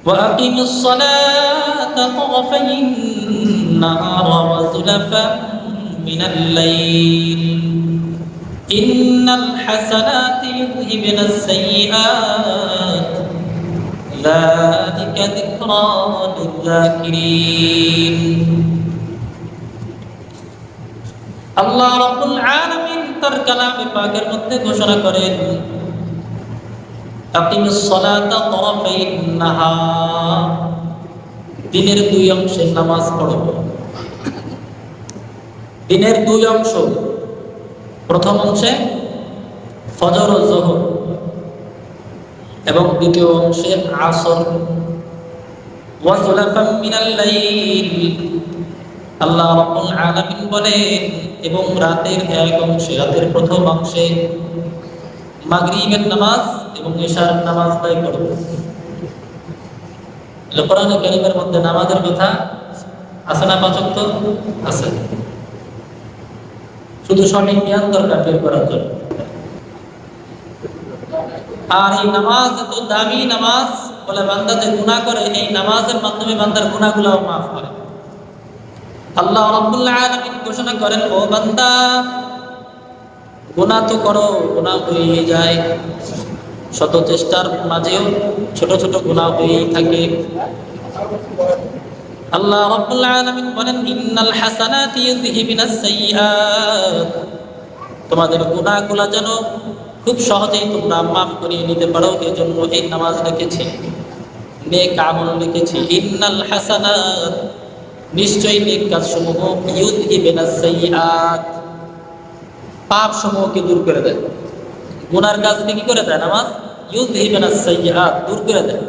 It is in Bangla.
وأقم الصلاة طرفي النهار وزلفا من الليل إن الحسنات يذهبن السيئات ذلك ذكرى للذاكرين আল্লাহ রাব্বুল আলামিন তার কালামে পাকের মধ্যে ঘোষণা করেন আকিমিস সালাতা তারাফাইন নাহার, দিনের দুই অংশে নামাজ পড়ো। দিনের দুই অংশ, প্রথম অংশে ফজর ও যোহর এবং দ্বিতীয় অংশে আসর। ওয়া যুলাফাম মিনাল লাইল, আল্লাহ রাব্বুল আলামিন বলেন এবং রাতের এক অংশে, রাতের প্রথম অংশে মাগরিবের নামাজ এবং ইশার নামাজ আদায় করো। কোরআনে কারীমের মধ্যে নামাজের কথা আছে না? পাঁচ ওয়াক্ত আছে, শুধু সঠিক জ্ঞান দরকার বের করার জন্য। আর এই নামাজ এত দামি নামাজ বলে বান্দা যে গুনাহ করে, এই নামাজের মাধ্যমে বান্দার গুনাহগুলোও মাফ করে। আল্লাহ রাব্বুল আলামিন ঘোষণা করেন, ও বান্দা গুনাহ তো করো, গুনাহ হয়ে যায়, শত চেষ্টার মাঝেও ছোট ছোট গুনাহ হয়েই থাকে। আল্লাহ রাব্বুল আলামিন বলেন, ইন্নাল হাসানাতি ইউযহিবিনাস সাইয়্যাত, তোমাদের গুনাহগুলো যেন খুব সহজেই তোমরা মাফ করিয়ে নিতে পারো, এজন্য এই নামাজ রেখেছি, নেক আমল রেখেছি। ইন্নাল হাসানাত, নিশ্চয়ই নেক কাজসমূহ, ইউযহিবিনাস সাইয়্যাত, পাপ সমূহকে দূর করে দেয়। গুনার কাজকে কি করে দেয়? নামাজ ইউযহিবিনাস সাইয়্যাত, দূর করে দেয়।